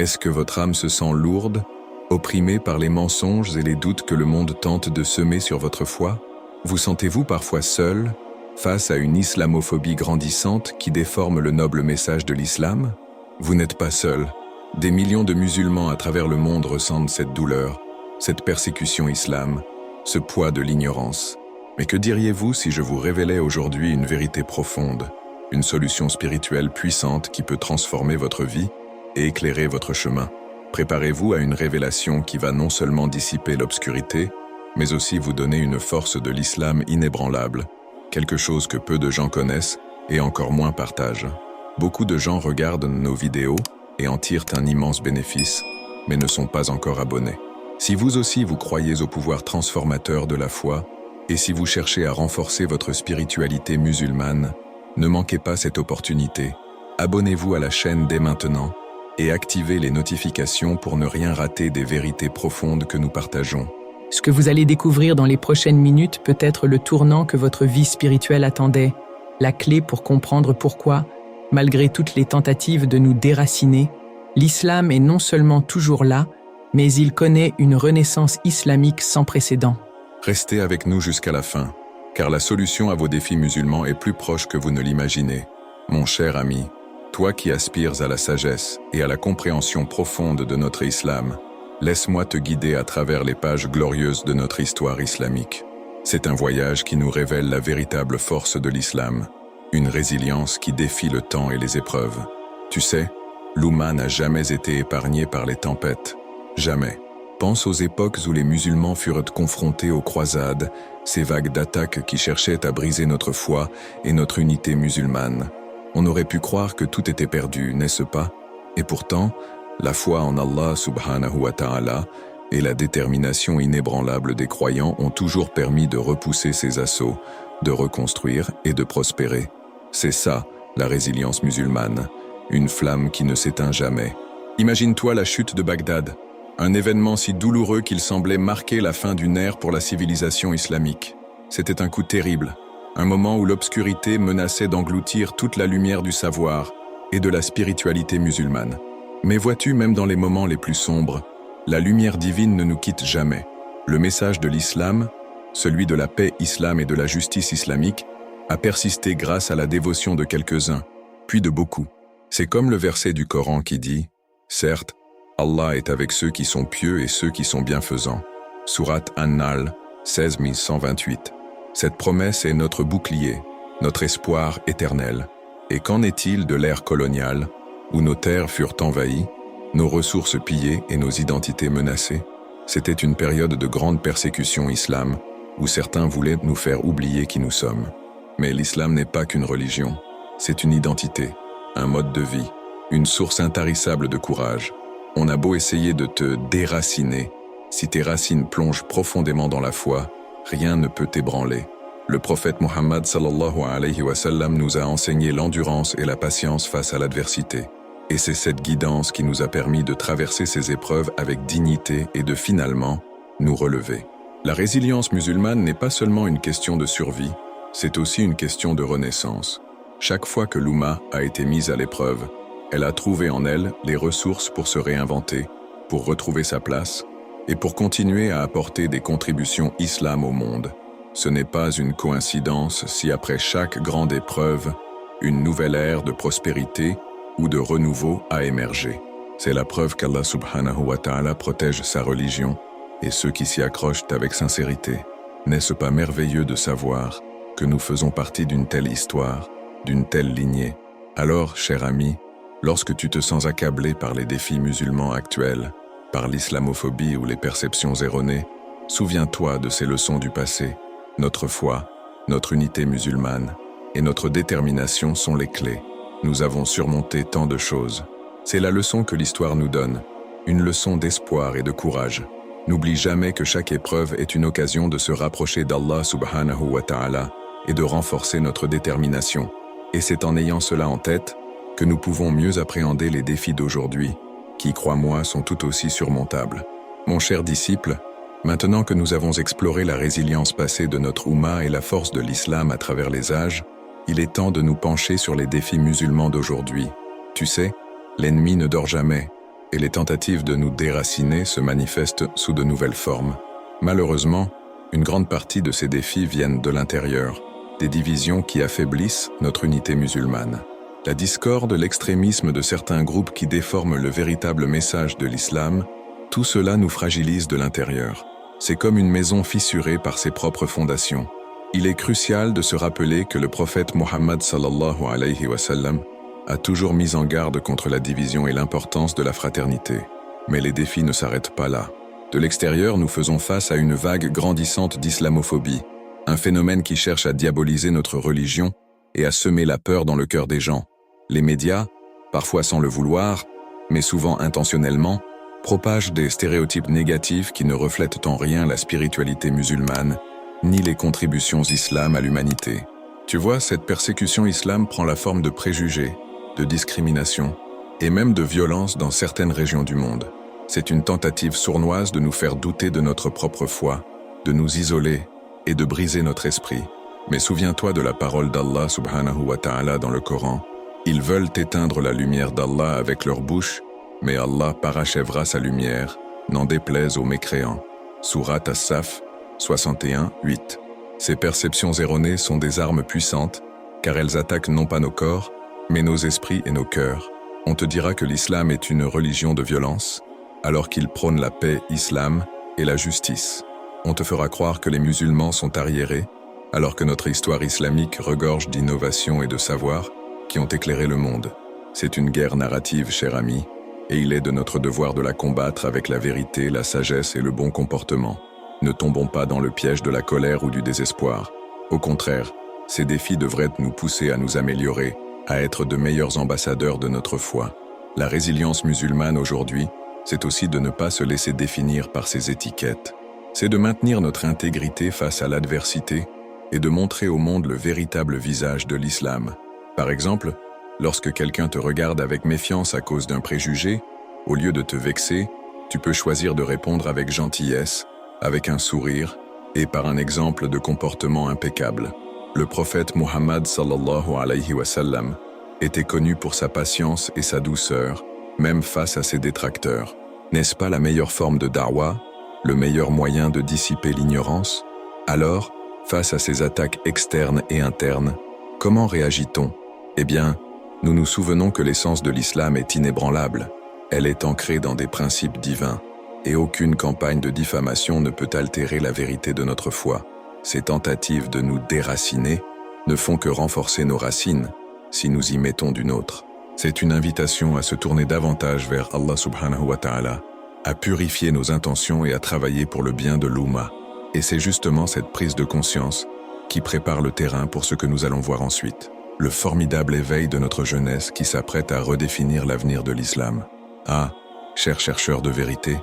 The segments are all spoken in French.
Est-ce que votre âme se sent lourde, opprimée par les mensonges et les doutes que le monde tente de semer sur votre foi? Vous sentez-vous parfois seul, face à une islamophobie grandissante qui déforme le noble message de l'islam? Vous n'êtes pas seul. Des millions de musulmans à travers le monde ressentent cette douleur, cette persécution islam, ce poids de l'ignorance. Mais que diriez-vous si je vous révélais aujourd'hui une vérité profonde, une solution spirituelle puissante qui peut transformer votre vie et éclairer votre chemin? Préparez-vous à une révélation qui va non seulement dissiper l'obscurité, mais aussi vous donner une force de l'islam inébranlable, quelque chose que peu de gens connaissent et encore moins partagent. Beaucoup de gens regardent nos vidéos et en tirent un immense bénéfice, mais ne sont pas encore abonnés. Si vous aussi vous croyez au pouvoir transformateur de la foi, et si vous cherchez à renforcer votre spiritualité musulmane, ne manquez pas cette opportunité. Abonnez-vous à la chaîne dès maintenant et activez les notifications pour ne rien rater des vérités profondes que nous partageons. Ce que vous allez découvrir dans les prochaines minutes peut être le tournant que votre vie spirituelle attendait, la clé pour comprendre pourquoi, malgré toutes les tentatives de nous déraciner, l'islam est non seulement toujours là, mais il connaît une renaissance islamique sans précédent. Restez avec nous jusqu'à la fin, car la solution à vos défis musulmans est plus proche que vous ne l'imaginez. Mon cher ami, toi qui aspires à la sagesse et à la compréhension profonde de notre islam, laisse-moi te guider à travers les pages glorieuses de notre histoire islamique. C'est un voyage qui nous révèle la véritable force de l'islam, une résilience qui défie le temps et les épreuves. Tu sais, l'Oumma n'a jamais été épargnée par les tempêtes. Jamais. Pense aux époques où les musulmans furent confrontés aux croisades, ces vagues d'attaques qui cherchaient à briser notre foi et notre unité musulmane. On aurait pu croire que tout était perdu, n'est-ce pas? Et pourtant, la foi en Allah subhanahu wa ta'ala et la détermination inébranlable des croyants ont toujours permis de repousser ces assauts, de reconstruire et de prospérer. C'est ça, la résilience musulmane, une flamme qui ne s'éteint jamais. Imagine-toi la chute de Bagdad, un événement si douloureux qu'il semblait marquer la fin d'une ère pour la civilisation islamique. C'était un coup terrible, un moment où l'obscurité menaçait d'engloutir toute la lumière du savoir et de la spiritualité musulmane. Mais vois-tu, même dans les moments les plus sombres, la lumière divine ne nous quitte jamais. Le message de l'islam, celui de la paix islam et de la justice islamique, a persisté grâce à la dévotion de quelques-uns, puis de beaucoup. C'est comme le verset du Coran qui dit « Certes, Allah est avec ceux qui sont pieux et ceux qui sont bienfaisants » Sourate An-Nahl 16128. Cette promesse est notre bouclier, notre espoir éternel. Et qu'en est-il de l'ère coloniale, où nos terres furent envahies, nos ressources pillées et nos identités menacées? C'était une période de grande persécution islam, où certains voulaient nous faire oublier qui nous sommes. Mais l'islam n'est pas qu'une religion, c'est une identité, un mode de vie, une source intarissable de courage. On a beau essayer de te déraciner, si tes racines plongent profondément dans la foi, rien ne peut t'ébranler. Le prophète Mohammed sallallahu alayhi wa sallam nous a enseigné l'endurance et la patience face à l'adversité. Et c'est cette guidance qui nous a permis de traverser ces épreuves avec dignité et de finalement nous relever. La résilience musulmane n'est pas seulement une question de survie, c'est aussi une question de renaissance. Chaque fois que l'Oumma a été mise à l'épreuve, elle a trouvé en elle les ressources pour se réinventer, pour retrouver sa place et pour continuer à apporter des contributions islam au monde. Ce n'est pas une coïncidence si après chaque grande épreuve, une nouvelle ère de prospérité ou de renouveau a émergé. C'est la preuve qu'Allah subhanahu wa ta'ala protège sa religion et ceux qui s'y accrochent avec sincérité. N'est-ce pas merveilleux de savoir que nous faisons partie d'une telle histoire, d'une telle lignée? Alors, cher ami, lorsque tu te sens accablé par les défis musulmans actuels, par l'islamophobie ou les perceptions erronées, souviens-toi de ces leçons du passé. Notre foi, notre unité musulmane et notre détermination sont les clés. Nous avons surmonté tant de choses. C'est la leçon que l'histoire nous donne, une leçon d'espoir et de courage. N'oublie jamais que chaque épreuve est une occasion de se rapprocher d'Allah subhanahu wa ta'ala et de renforcer notre détermination. Et c'est en ayant cela en tête que nous pouvons mieux appréhender les défis d'aujourd'hui, qui, crois-moi, sont tout aussi surmontables. Mon cher disciple, maintenant que nous avons exploré la résilience passée de notre Oumma et la force de l'islam à travers les âges, il est temps de nous pencher sur les défis musulmans d'aujourd'hui. Tu sais, l'ennemi ne dort jamais. et les tentatives de nous déraciner se manifestent sous de nouvelles formes. Malheureusement, une grande partie de ces défis viennent de l'intérieur, des divisions qui affaiblissent notre unité musulmane. La discorde, l'extrémisme de certains groupes qui déforment le véritable message de l'islam, tout cela nous fragilise de l'intérieur. C'est comme une maison fissurée par ses propres fondations. Il est crucial de se rappeler que le prophète Mohammed sallallahu alayhi wa sallam a toujours mis en garde contre la division et l'importance de la fraternité. Mais les défis ne s'arrêtent pas là. De l'extérieur, nous faisons face à une vague grandissante d'islamophobie, un phénomène qui cherche à diaboliser notre religion et à semer la peur dans le cœur des gens. Les médias, parfois sans le vouloir, mais souvent intentionnellement, propagent des stéréotypes négatifs qui ne reflètent en rien la spiritualité musulmane, ni les contributions islam à l'humanité. Tu vois, cette persécution islam prend la forme de préjugés, de discrimination et même de violence dans certaines régions du monde. C'est une tentative sournoise de nous faire douter de notre propre foi, de nous isoler et de briser notre esprit. Mais souviens-toi de la parole d'Allah subhanahu wa ta'ala dans le Coran. Ils veulent éteindre la lumière d'Allah avec leur bouche, mais Allah parachèvera sa lumière, n'en déplaise aux mécréants. Sourate As-Saf 61:8. Ces perceptions erronées sont des armes puissantes, car elles attaquent non pas nos corps, mais nos esprits et nos cœurs. On te dira que l'islam est une religion de violence, alors qu'il prône la paix, islam et la justice. On te fera croire que les musulmans sont arriérés, alors que notre histoire islamique regorge d'innovation et de savoir qui ont éclairé le monde. C'est une guerre narrative, cher ami, et il est de notre devoir de la combattre avec la vérité, la sagesse et le bon comportement. Ne tombons pas dans le piège de la colère ou du désespoir. Au contraire, ces défis devraient nous pousser à nous améliorer, à être de meilleurs ambassadeurs de notre foi. La résilience musulmane aujourd'hui, c'est aussi de ne pas se laisser définir par ces étiquettes. C'est de maintenir notre intégrité face à l'adversité et de montrer au monde le véritable visage de l'islam. Par exemple, lorsque quelqu'un te regarde avec méfiance à cause d'un préjugé, au lieu de te vexer, tu peux choisir de répondre avec gentillesse, avec un sourire et par un exemple de comportement impeccable. Le prophète Muhammad sallallahu alayhi wa sallam était connu pour sa patience et sa douceur, même face à ses détracteurs. N'est-ce pas la meilleure forme de da'wa, le meilleur moyen de dissiper l'ignorance? Alors, face à ces attaques externes et internes, comment réagit-on? Eh bien, nous nous souvenons que l'essence de l'islam est inébranlable. Elle est ancrée dans des principes divins, et aucune campagne de diffamation ne peut altérer la vérité de notre foi. Ces tentatives de nous déraciner ne font que renforcer nos racines, si nous y mettons d'une autre. C'est une invitation à se tourner davantage vers Allah subhanahu wa ta'ala, à purifier nos intentions et à travailler pour le bien de l'Oumma. Et c'est justement cette prise de conscience qui prépare le terrain pour ce que nous allons voir ensuite. Le formidable éveil de notre jeunesse qui s'apprête à redéfinir l'avenir de l'islam. Ah, chers chercheurs de vérité,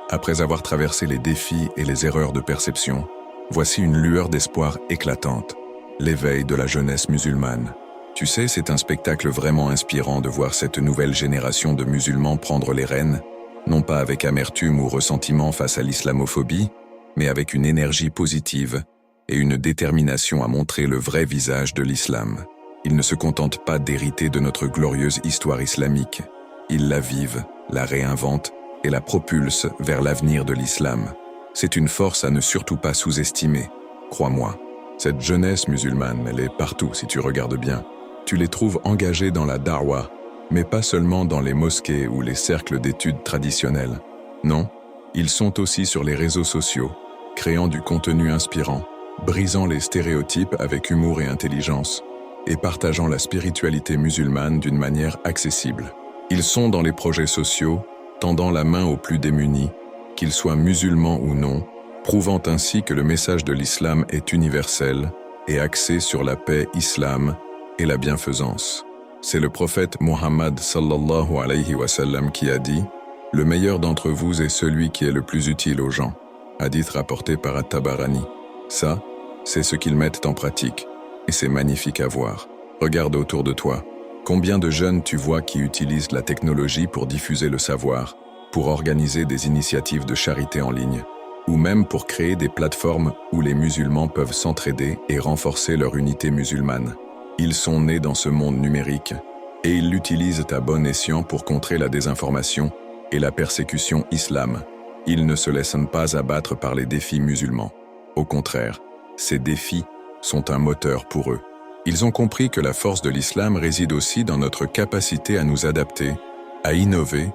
après avoir traversé les défis et les erreurs de perception, voici une lueur d'espoir éclatante, l'éveil de la jeunesse musulmane. Tu sais, c'est un spectacle vraiment inspirant de voir cette nouvelle génération de musulmans prendre les rênes, non pas avec amertume ou ressentiment face à l'islamophobie, mais avec une énergie positive et une détermination à montrer le vrai visage de l'islam. Ils ne se contentent pas d'hériter de notre glorieuse histoire islamique. Ils la vivent, la réinventent et la propulsent vers l'avenir de l'islam. C'est une force à ne surtout pas sous-estimer, crois-moi. Cette jeunesse musulmane, elle est partout si tu regardes bien. Tu les trouves engagés dans la da'wa, mais pas seulement dans les mosquées ou les cercles d'études traditionnels. Non, ils sont aussi sur les réseaux sociaux, créant du contenu inspirant, brisant les stéréotypes avec humour et intelligence, et partageant la spiritualité musulmane d'une manière accessible. Ils sont dans les projets sociaux, tendant la main aux plus démunis, qu'ils soient musulmans ou non, prouvant ainsi que le message de l'islam est universel et axé sur la paix, islam et la bienfaisance. C'est le prophète Muhammad sallallahu alayhi wa sallam qui a dit « Le meilleur d'entre vous est celui qui est le plus utile aux gens ». Hadith rapporté par At-Tabarani. Ça, c'est ce qu'ils mettent en pratique, et c'est magnifique à voir. Regarde autour de toi. Combien de jeunes tu vois qui utilisent la technologie pour diffuser le savoir, pour organiser des initiatives de charité en ligne, ou même pour créer des plateformes où les musulmans peuvent s'entraider et renforcer leur unité musulmane. Ils sont nés dans ce monde numérique, et ils l'utilisent à bon escient pour contrer la désinformation et la persécution islam. Ils ne se laissent pas abattre par les défis musulmans. Au contraire, ces défis sont un moteur pour eux. Ils ont compris que la force de l'islam réside aussi dans notre capacité à nous adapter, à innover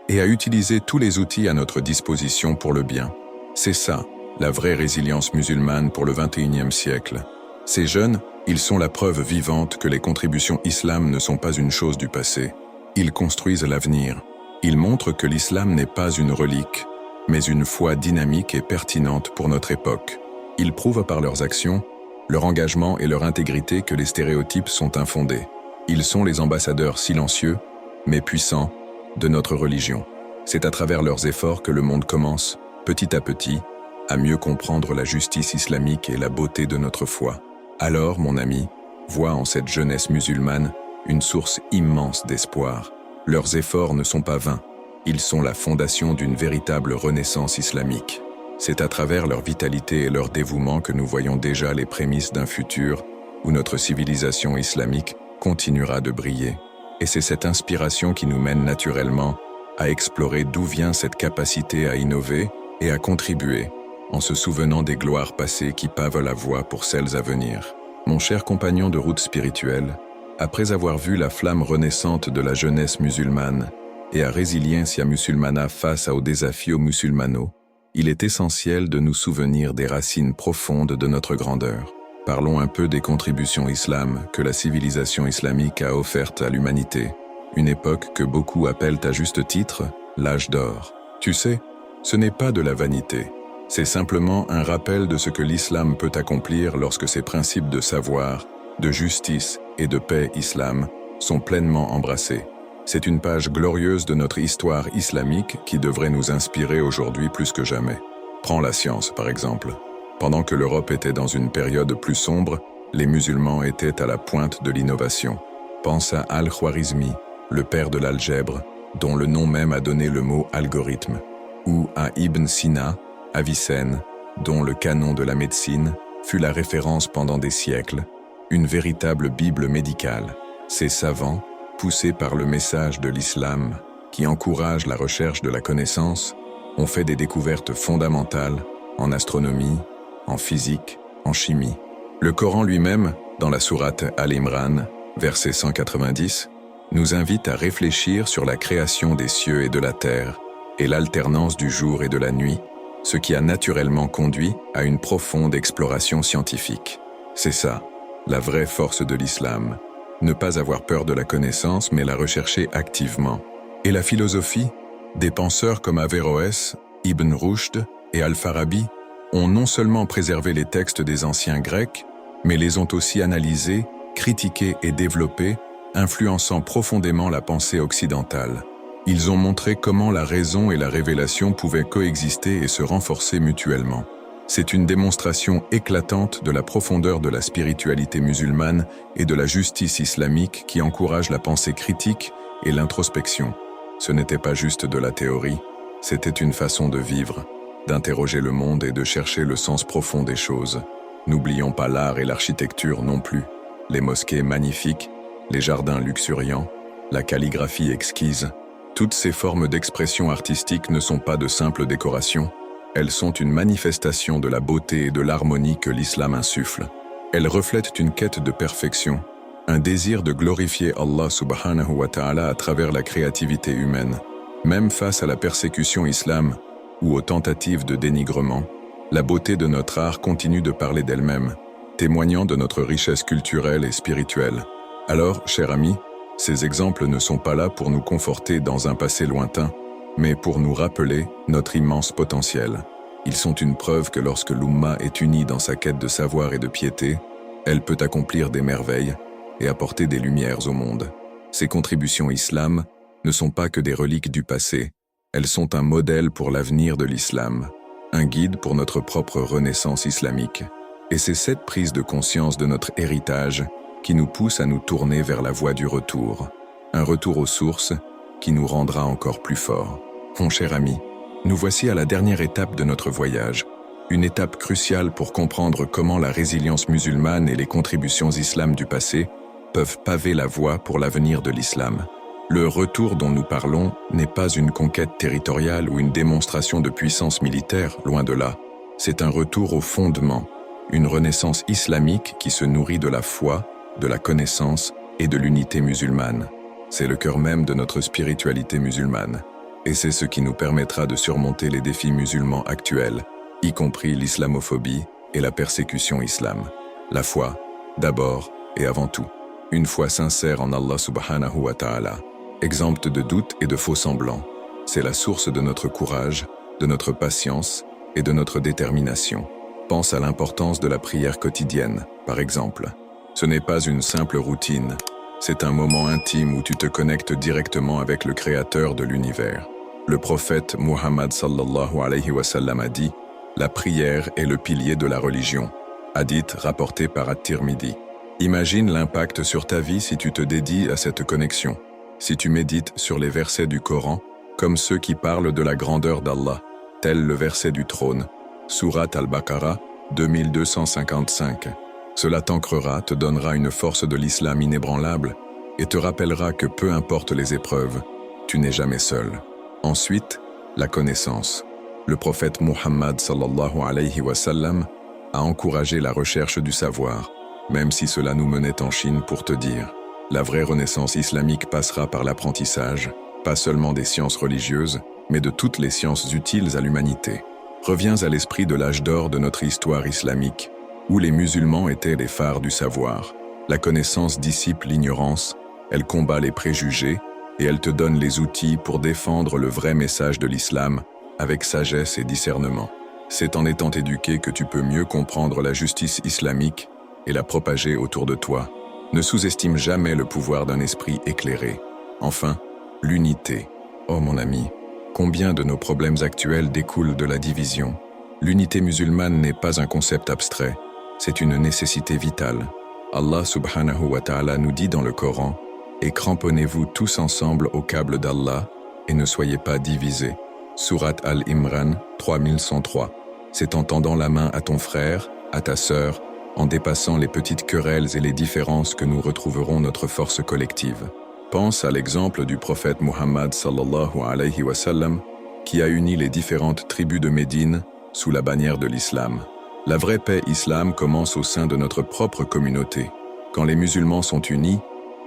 et à utiliser tous les outils à notre disposition pour le bien. C'est ça, la vraie résilience musulmane pour le XXIe siècle. Ces jeunes, ils sont la preuve vivante que les contributions islam ne sont pas une chose du passé. Ils construisent l'avenir. Ils montrent que l'islam n'est pas une relique, mais une foi dynamique et pertinente pour notre époque. Ils prouvent par leurs actions, leur engagement et leur intégrité que les stéréotypes sont infondés. Ils sont les ambassadeurs silencieux, mais puissants, de notre religion. C'est à travers leurs efforts que le monde commence, petit à petit, à mieux comprendre la justice islamique et la beauté de notre foi. Alors, mon ami, vois en cette jeunesse musulmane une source immense d'espoir. Leurs efforts ne sont pas vains. Ils sont la fondation d'une véritable renaissance islamique. C'est à travers leur vitalité et leur dévouement que nous voyons déjà les prémices d'un futur où notre civilisation islamique continuera de briller. Et c'est cette inspiration qui nous mène naturellement à explorer d'où vient cette capacité à innover et à contribuer, en se souvenant des gloires passées qui pavent la voie pour celles à venir. Mon cher compagnon de route spirituelle, après avoir vu la flamme renaissante de la jeunesse musulmane et à Résilientia Musulmana face aux défis musulmano, il est essentiel de nous souvenir des racines profondes de notre grandeur. Parlons un peu des contributions islam que la civilisation islamique a offertes à l'humanité, une époque que beaucoup appellent à juste titre l'âge d'or. Tu sais, ce n'est pas de la vanité, c'est simplement un rappel de ce que l'islam peut accomplir lorsque ses principes de savoir, de justice et de paix islam sont pleinement embrassés. C'est une page glorieuse de notre histoire islamique qui devrait nous inspirer aujourd'hui plus que jamais. Prends la science, par exemple. Pendant que l'Europe était dans une période plus sombre, les musulmans étaient à la pointe de l'innovation. Pense à Al-Khwarizmi, le père de l'algèbre, dont le nom même a donné le mot algorithme, ou à Ibn Sina, Avicenne, dont le canon de la médecine fut la référence pendant des siècles, une véritable Bible médicale. Ces savants, poussés par le message de l'islam, qui encourage la recherche de la connaissance, ont fait des découvertes fondamentales en astronomie, en physique, en chimie. Le Coran lui-même, dans la sourate Al-Imran, verset 190, nous invite à réfléchir sur la création des cieux et de la terre et l'alternance du jour et de la nuit, ce qui a naturellement conduit à une profonde exploration scientifique. C'est ça, la vraie force de l'islam. Ne pas avoir peur de la connaissance, mais la rechercher activement. Et la philosophie, des penseurs comme Averroès, Ibn Rushd et Al-Farabi ont non seulement préservé les textes des anciens Grecs, mais les ont aussi analysés, critiqués et développés, influençant profondément la pensée occidentale. Ils ont montré comment la raison et la révélation pouvaient coexister et se renforcer mutuellement. C'est une démonstration éclatante de la profondeur de la spiritualité musulmane et de la justice islamique qui encourage la pensée critique et l'introspection. Ce n'était pas juste de la théorie, c'était une façon de vivre, d'interroger le monde et de chercher le sens profond des choses. N'oublions pas l'art et l'architecture non plus, les mosquées magnifiques, les jardins luxuriants, la calligraphie exquise. Toutes ces formes d'expression artistique ne sont pas de simples décorations, elles sont une manifestation de la beauté et de l'harmonie que l'islam insuffle. Elles reflètent une quête de perfection, un désir de glorifier Allah subhanahu wa ta'ala à travers la créativité humaine. Même face à la persécution islam ou aux tentatives de dénigrement, la beauté de notre art continue de parler d'elle-même, témoignant de notre richesse culturelle et spirituelle. Alors, cher ami, ces exemples ne sont pas là pour nous conforter dans un passé lointain, mais pour nous rappeler notre immense potentiel. Ils sont une preuve que lorsque l'Oumma est unie dans sa quête de savoir et de piété, elle peut accomplir des merveilles et apporter des lumières au monde. Ces contributions islam ne sont pas que des reliques du passé, elles sont un modèle pour l'avenir de l'islam, un guide pour notre propre renaissance islamique. Et c'est cette prise de conscience de notre héritage qui nous pousse à nous tourner vers la voie du retour, un retour aux sources qui nous rendra encore plus forts. Mon cher ami, nous voici à la dernière étape de notre voyage, une étape cruciale pour comprendre comment la résilience musulmane et les contributions islam du passé peuvent paver la voie pour l'avenir de l'islam. Le retour dont nous parlons n'est pas une conquête territoriale ou une démonstration de puissance militaire, loin de là. C'est un retour au fondement, une renaissance islamique qui se nourrit de la foi, de la connaissance et de l'unité musulmane. C'est le cœur même de notre spiritualité musulmane. Et c'est ce qui nous permettra de surmonter les défis musulmans actuels, y compris l'islamophobie et la persécution islam. La foi, d'abord et avant tout. Une foi sincère en Allah subhanahu wa ta'ala, exempte de doutes et de faux semblants. C'est la source de notre courage, de notre patience et de notre détermination. Pense à l'importance de la prière quotidienne, par exemple. Ce n'est pas une simple routine, c'est un moment intime où tu te connectes directement avec le Créateur de l'univers. Le prophète Muhammad sallallahu alayhi wa sallam a dit « La prière est le pilier de la religion ». Hadith rapporté par At-Tirmidhi. Imagine l'impact sur ta vie si tu te dédies à cette connexion. Si tu médites sur les versets du Coran, comme ceux qui parlent de la grandeur d'Allah, tel le verset du trône, Surat al-Baqarah 2255. Cela t'ancrera, te donnera une force de l'islam inébranlable et te rappellera que peu importe les épreuves, tu n'es jamais seul. Ensuite, la connaissance. Le prophète Muhammad sallallahu alayhi wa sallam a encouragé la recherche du savoir, même si cela nous menait en Chine pour te dire. La vraie renaissance islamique passera par l'apprentissage, pas seulement des sciences religieuses, mais de toutes les sciences utiles à l'humanité. Reviens à l'esprit de l'âge d'or de notre histoire islamique, où les musulmans étaient les phares du savoir. La connaissance dissipe l'ignorance, elle combat les préjugés, et elle te donne les outils pour défendre le vrai message de l'islam avec sagesse et discernement. C'est en étant éduqué que tu peux mieux comprendre la justice islamique et la propager autour de toi. Ne sous-estime jamais le pouvoir d'un esprit éclairé. Enfin, l'unité. Oh mon ami, combien de nos problèmes actuels découlent de la division? L'unité musulmane n'est pas un concept abstrait, c'est une nécessité vitale. Allah subhanahu wa ta'ala nous dit dans le Coran « Et cramponnez-vous tous ensemble au câble d'Allah et ne soyez pas divisés » Surat Al-Imran 3103. C'est en tendant la main à ton frère, à ta sœur, en dépassant les petites querelles et les différences que nous retrouverons notre force collective. Pense à l'exemple du prophète Muhammad sallallahu alayhi wa sallam qui a uni les différentes tribus de Médine sous la bannière de l'islam. La vraie paix islam commence au sein de notre propre communauté. Quand les musulmans sont unis,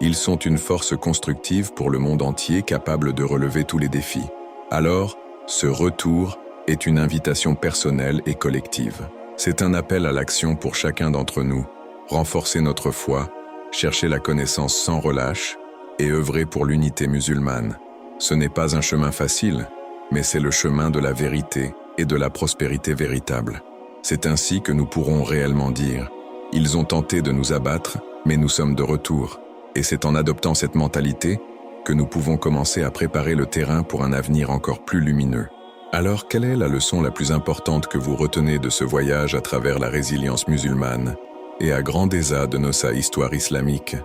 ils sont une force constructive pour le monde entier capable de relever tous les défis. Alors, ce retour est une invitation personnelle et collective. C'est un appel à l'action pour chacun d'entre nous, renforcer notre foi, chercher la connaissance sans relâche et œuvrer pour l'unité musulmane. Ce n'est pas un chemin facile, mais c'est le chemin de la vérité et de la prospérité véritable. C'est ainsi que nous pourrons réellement dire « Ils ont tenté de nous abattre, mais nous sommes de retour ». Et c'est en adoptant cette mentalité que nous pouvons commencer à préparer le terrain pour un avenir encore plus lumineux. Alors, quelle est la leçon la plus importante que vous retenez de ce voyage à travers la résilience musulmane et à grand désat de notre histoire islamique?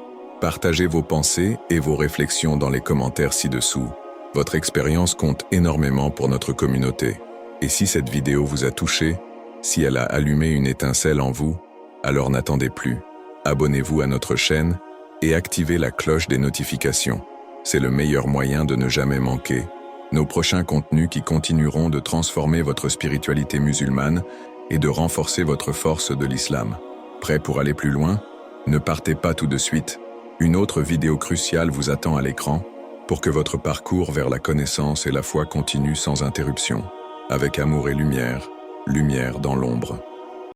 Partagez vos pensées et vos réflexions dans les commentaires ci-dessous. Votre expérience compte énormément pour notre communauté. Et si cette vidéo vous a touché, si elle a allumé une étincelle en vous, alors n'attendez plus. Abonnez-vous à notre chaîne et activez la cloche des notifications. C'est le meilleur moyen de ne jamais manquer nos prochains contenus qui continueront de transformer votre spiritualité musulmane et de renforcer votre force de l'islam. Prêt pour aller plus loin? Ne partez pas tout de suite. Une autre vidéo cruciale vous attend à l'écran pour que votre parcours vers la connaissance et la foi continue sans interruption. Avec amour et lumière, lumière dans l'ombre.